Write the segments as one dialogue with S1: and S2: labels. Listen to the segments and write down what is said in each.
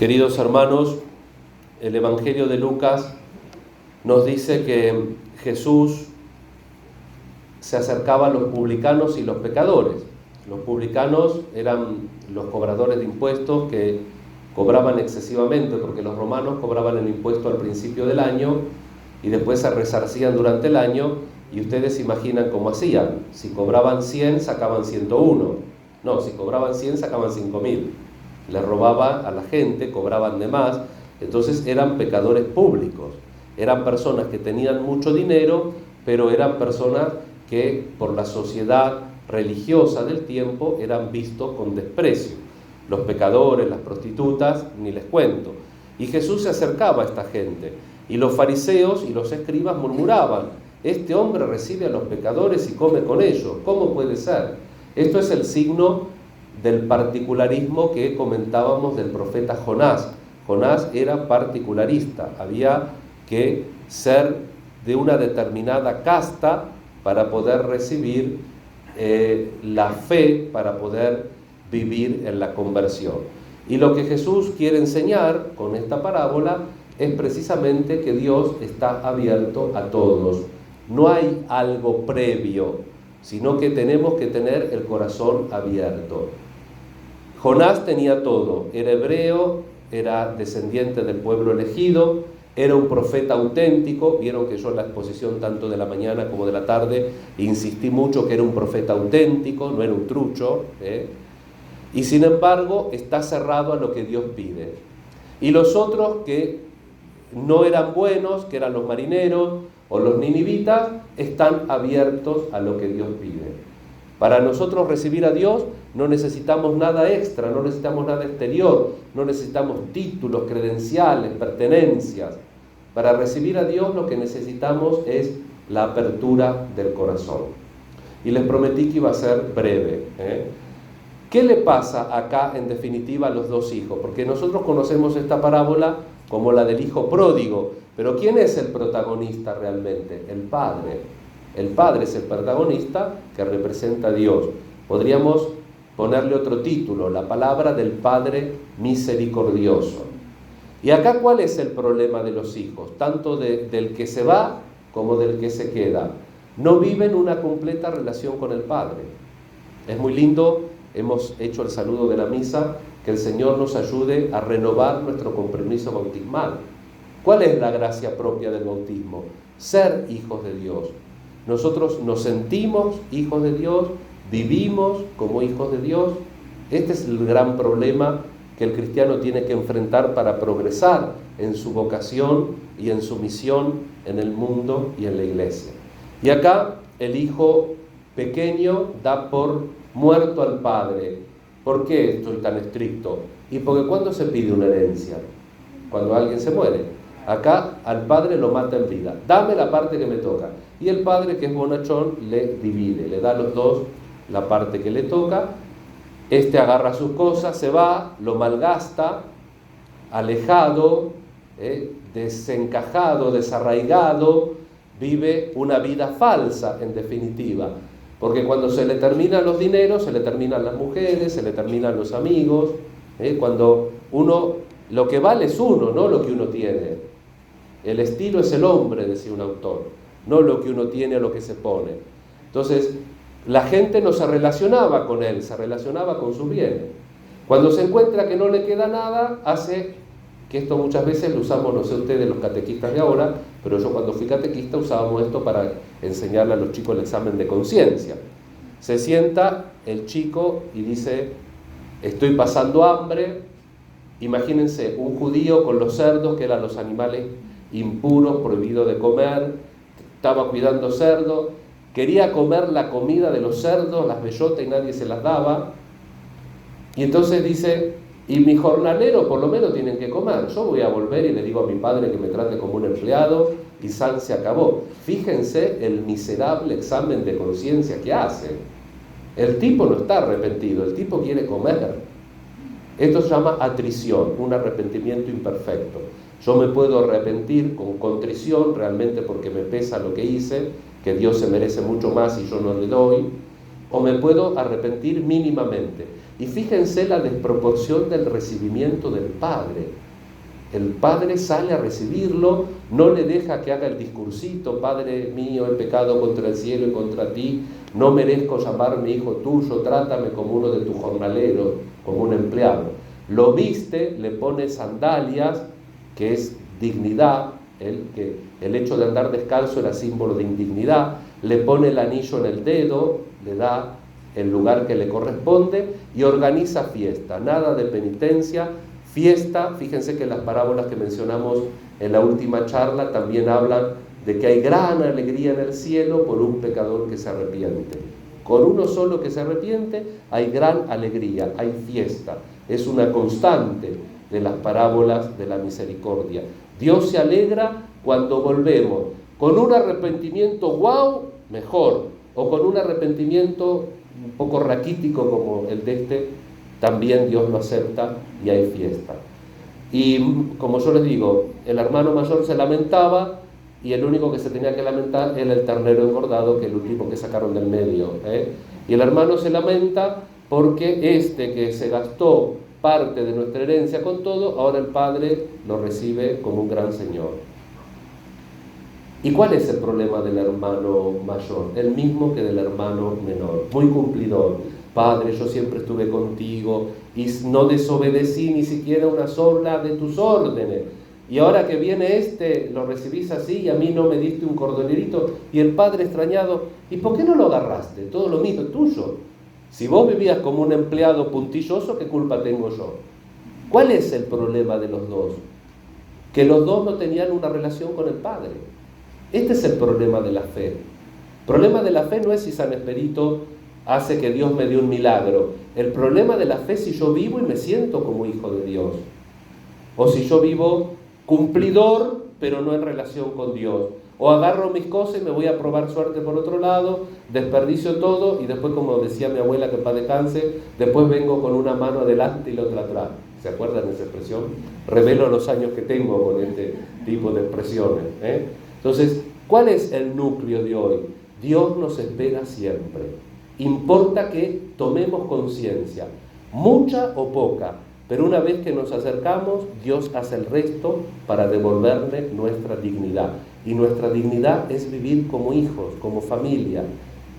S1: Queridos hermanos, el Evangelio de Lucas nos dice que Jesús se acercaba a los publicanos y los pecadores. Los publicanos eran los cobradores de impuestos que cobraban excesivamente, porque los romanos cobraban el impuesto al principio del año y después se resarcían durante el año, y ustedes se imaginan cómo hacían. Si cobraban 100, sacaban 101. No, si cobraban 100, sacaban 5.000. Le robaban a la gente, cobraban de más. Entonces eran pecadores públicos. Eran personas que tenían mucho dinero, pero eran personas que por la sociedad religiosa del tiempo eran vistos con desprecio. Los pecadores, las prostitutas, ni les cuento. Y Jesús se acercaba a esta gente, y los fariseos y los escribas murmuraban: este hombre recibe a los pecadores y come con ellos, ¿cómo puede ser? Esto es el signo del particularismo que comentábamos del profeta Jonás. Jonás era particularista, había que ser de una determinada casta para poder recibir la fe, para poder vivir en la conversión. Y lo que Jesús quiere enseñar con esta parábola es precisamente que Dios está abierto a todos. No hay algo previo, sino que tenemos que tener el corazón abierto. Jonás tenía todo, era hebreo, era descendiente del pueblo elegido, era un profeta auténtico. Vieron que yo en la exposición tanto de la mañana como de la tarde insistí mucho que era un profeta auténtico, no era un trucho, y sin embargo está cerrado a lo que Dios pide. Y los otros que no eran buenos, que eran los marineros o los ninivitas, están abiertos a lo que Dios pide. Para nosotros recibir a Dios no necesitamos nada extra, no necesitamos nada exterior, no necesitamos títulos, credenciales, pertenencias. Para recibir a Dios lo que necesitamos es la apertura del corazón. Y les prometí que iba a ser breve. ¿Qué le pasa acá en definitiva a los dos hijos? Porque nosotros conocemos esta parábola como la del hijo pródigo, pero ¿quién es el protagonista realmente? El padre. El Padre es el protagonista que representa a Dios. Podríamos ponerle otro título: la palabra del Padre misericordioso. Y acá, ¿cuál es el problema de los hijos? Tanto del que se va como del que se queda. No viven una completa relación con el Padre. Es muy lindo, hemos hecho el saludo de la misa, que el Señor nos ayude a renovar nuestro compromiso bautismal. ¿Cuál es la gracia propia del bautismo? Ser hijos de Dios. Nosotros nos sentimos hijos de Dios, vivimos como hijos de Dios. Este es el gran problema que el cristiano tiene que enfrentar para progresar en su vocación y en su misión en el mundo y en la iglesia. Y acá el hijo pequeño da por muerto al padre. ¿Por qué estoy tan estricto? Y porque ¿cuándo se pide una herencia? Cuando alguien se muere. Acá al padre lo mata en vida. Dame la parte que me toca. Y el padre, que es bonachón, le divide, le da a los dos la parte que le toca. Este agarra sus cosas, se va, lo malgasta, alejado, desencajado, desarraigado, vive una vida falsa en definitiva. Porque cuando se le terminan los dineros, se le terminan las mujeres, se le terminan los amigos. Cuando uno, lo que vale es uno, no lo que uno tiene. El estilo es el hombre, decía un autor, no lo que uno tiene o lo que se pone. Entonces, la gente no se relacionaba con él, se relacionaba con sus bienes. Cuando se encuentra que no le queda nada, hace, que esto muchas veces lo usamos, no sé ustedes, los catequistas de ahora, pero yo cuando fui catequista usábamos esto para enseñarle a los chicos el examen de conciencia. Se sienta el chico y dice: estoy pasando hambre. Imagínense un judío con los cerdos, que eran los animales impuros, prohibido de comer, estaba cuidando cerdos, quería comer la comida de los cerdos, las bellotas, y nadie se las daba. Y entonces dice: y mis jornaleros por lo menos tienen que comer. Yo voy a volver y le digo a mi padre que me trate como un empleado, y san se acabó. Fíjense el miserable examen de conciencia que hace. El tipo no está arrepentido, el tipo quiere comer. Esto se llama atrición, un arrepentimiento imperfecto. Yo me puedo arrepentir con contrición, realmente porque me pesa lo que hice, que Dios se merece mucho más y yo no le doy, o me puedo arrepentir mínimamente. Y fíjense la desproporción del recibimiento del Padre. El Padre sale a recibirlo, no le deja que haga el discursito: Padre mío, he pecado contra el cielo y contra ti, no merezco llamarme hijo tuyo, trátame como uno de tus jornaleros, como un empleado. Lo viste, le pone sandalias, que es dignidad, el hecho de andar descalzo era símbolo de indignidad, le pone el anillo en el dedo, le da el lugar que le corresponde y organiza fiesta, nada de penitencia, fiesta. Fíjense que las parábolas que mencionamos en la última charla también hablan de que hay gran alegría en el cielo por un pecador que se arrepiente. Con uno solo que se arrepiente hay gran alegría, hay fiesta. Es una constante de las parábolas de la misericordia. Dios se alegra cuando volvemos. Con un arrepentimiento guau, mejor. O con un arrepentimiento un poco raquítico como el de este, también Dios lo acepta y hay fiesta. Y como yo les digo, el hermano mayor se lamentaba y el único que se tenía que lamentar era el ternero engordado, que es el último que sacaron del medio. Y el hermano se lamenta porque este que se gastó parte de nuestra herencia con todo, ahora el Padre lo recibe como un gran Señor. ¿Y cuál es el problema del hermano mayor? El mismo que del hermano menor, muy cumplidor. Padre, yo siempre estuve contigo y no desobedecí ni siquiera una sola de tus órdenes. Y ahora que viene este, lo recibís así y a mí no me diste un cordonerito. Y el padre extrañado: ¿y por qué no lo agarraste? Todo lo mío es tuyo. Si vos vivías como un empleado puntilloso, ¿qué culpa tengo yo? ¿Cuál es el problema de los dos? Que los dos no tenían una relación con el Padre. Este es el problema de la fe. El problema de la fe no es si San Esperito hace que Dios me dé un milagro. El problema de la fe es si yo vivo y me siento como hijo de Dios. O si yo vivo cumplidor, pero no en relación con Dios. O agarro mis cosas y me voy a probar suerte por otro lado, desperdicio todo y después, como decía mi abuela, que en paz descanse, después vengo con una mano adelante y la otra atrás. ¿Se acuerdan de esa expresión? Revelo los años que tengo con este tipo de expresiones. Entonces, ¿cuál es el núcleo de hoy? Dios nos espera siempre. Importa que tomemos conciencia, mucha o poca, pero una vez que nos acercamos, Dios hace el resto para devolverle nuestra dignidad. Y nuestra dignidad es vivir como hijos, como familia.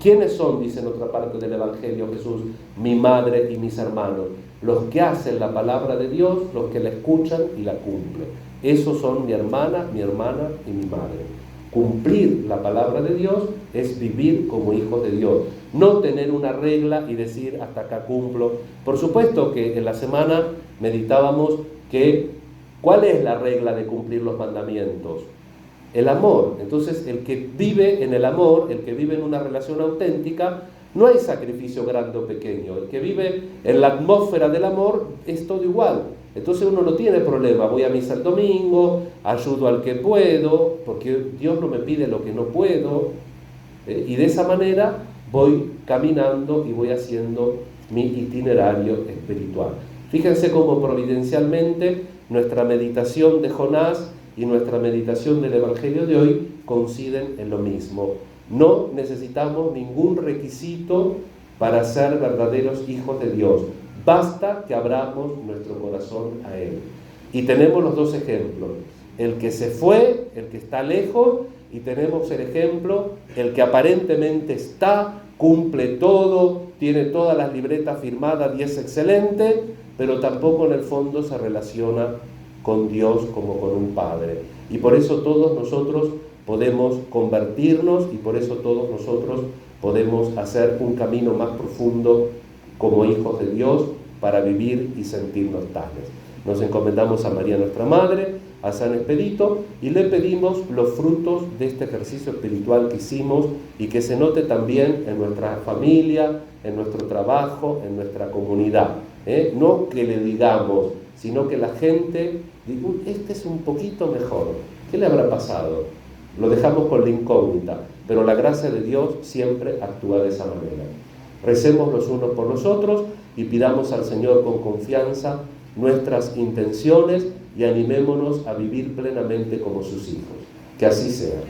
S1: ¿Quiénes son, dice en otra parte del Evangelio Jesús? Mi madre y mis hermanos. Los que hacen la palabra de Dios, los que la escuchan y la cumplen. Esos son mi hermana y mi madre. Cumplir la palabra de Dios es vivir como hijos de Dios. No tener una regla y decir hasta acá cumplo. Por supuesto que en la semana meditábamos que ¿cuál es la regla de cumplir los mandamientos? El amor. Entonces, el que vive en el amor, el que vive en una relación auténtica, no hay sacrificio grande o pequeño. El que vive en la atmósfera del amor es todo igual. Entonces uno no tiene problema. Voy a misa el domingo, ayudo al que puedo, porque Dios no me pide lo que no puedo. Y de esa manera voy caminando y voy haciendo mi itinerario espiritual. Fíjense cómo providencialmente nuestra meditación de Jonás y nuestra meditación del Evangelio de hoy coinciden en lo mismo. No necesitamos ningún requisito para ser verdaderos hijos de Dios. Basta que abramos nuestro corazón a Él. Y tenemos los dos ejemplos. El que se fue, el que está lejos, y tenemos el ejemplo, el que aparentemente está, cumple todo, tiene todas las libretas firmadas y es excelente, pero tampoco en el fondo se relaciona con Dios como con un Padre. Y por eso todos nosotros podemos convertirnos y por eso todos nosotros podemos hacer un camino más profundo como hijos de Dios para vivir y sentirnos tales. Nos encomendamos a María nuestra Madre, a San Expedito y le pedimos los frutos de este ejercicio espiritual que hicimos y que se note también en nuestra familia, en nuestro trabajo, en nuestra comunidad. No que le digamos, sino que la gente diga, este es un poquito mejor. ¿Qué le habrá pasado? Lo dejamos con la incógnita, pero la gracia de Dios siempre actúa de esa manera. Recemos los unos por los otros y pidamos al Señor con confianza nuestras intenciones y animémonos a vivir plenamente como sus hijos. Que así sea.